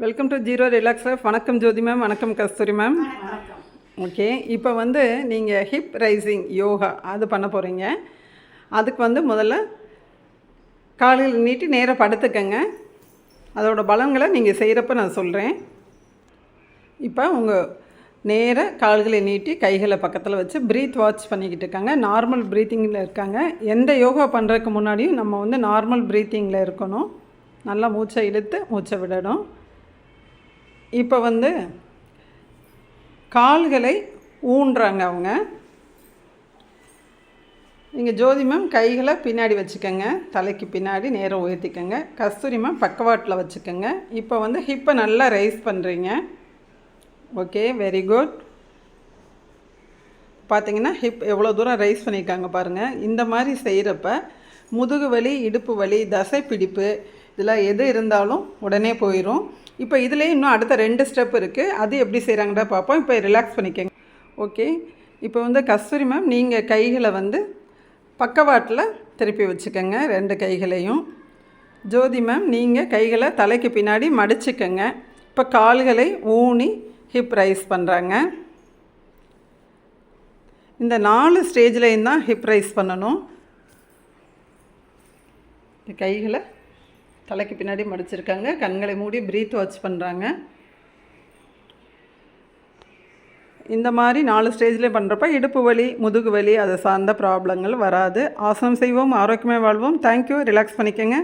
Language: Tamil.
Welcome to zero relax life. வணக்கம் ஜோதி மேம். வணக்கம் கஸ்தூரி மேம். ஓகே, இப்போ நீங்கள் ஹிப் ரைசிங் யோகா அது பண்ண போகிறீங்க. அதுக்கு முதல்ல காலையில் நீட்டி நேராக படுத்துக்கங்க. அதோட பலன்களை நீங்கள் செய்கிறப்ப நான் சொல்கிறேன். இப்போ உங்கள் நேராக கால்களை நீட்டி கைகளை பக்கத்தில் வச்சு ப்ரீத் வாட்ச் பண்ணிக்கிட்டு இருக்காங்க. நார்மல் ப்ரீத்திங்கில் இருக்காங்க. எந்த யோகா பண்ணுறதுக்கு முன்னாடியும் நம்ம நார்மல் ப்ரீத்திங்கில் இருக்கணும். நல்லா மூச்சை இழுத்து மூச்சை விடணும். இப்போ கால்களை ஊன்றாங்க அவங்க. நீங்கள் ஜோதி மேம் கைகளை பின்னாடி வச்சுக்கோங்க, தலைக்கு பின்னாடி நேரம் உயர்த்திக்கோங்க. கஸ்தூரி மேம் பக்கவாட்டில் வச்சுக்கோங்க. இப்போ ஹிப்பை நல்லா ரைஸ் பண்ணுறீங்க. Okay, very good. பார்த்தீங்கன்னா ஹிப் எவ்வளோ தூரம் ரைஸ் பண்ணியிருக்காங்க பாருங்கள். இந்த மாதிரி செய்கிறப்ப முதுகு வலி, இடுப்பு வலி, தசை பிடிப்பு இதில் எது இருந்தாலும் உடனே போயிடும். இப்போ இதிலே இன்னும் அடுத்த 2 ஸ்டெப் இருக்குது. அது எப்படி செய்கிறாங்கடா பார்ப்போம். இப்போ ரிலாக்ஸ் பண்ணிக்கங்க. ஓகே, இப்போ கஸ்தூரி மேம் நீங்கள் கைகளை பக்கவாட்டில் திருப்பி வச்சுக்கோங்க, 2 கைகளையும். ஜோதி மேம் நீங்கள் கைகளை தலைக்கு பின்னாடி மடிச்சுக்கோங்க. இப்போ கால்களை ஊனி ஹிப் ரைஸ் பண்ணுறாங்க. இந்த 4 ஸ்டேஜ்லேயும் தான் ஹிப் ரைஸ் பண்ணணும். கைகளை தலைக்கு பின்னாடி மடிச்சிருக்காங்க, கண்களை மூடி ப்ரீத் வாட்ச் பண்ணுறாங்க. இந்த மாதிரி 4 ஸ்டேஜ்லேயே பண்ணுறப்ப இடுப்பு வலி, முதுகு வலி அதை சார்ந்த ப்ராப்ளங்கள் வராது. ஆசனம் செய்வோம், ஆரோக்கியமாக வாழ்வோம். தேங்க்யூ. ரிலாக்ஸ் பண்ணிக்கோங்க.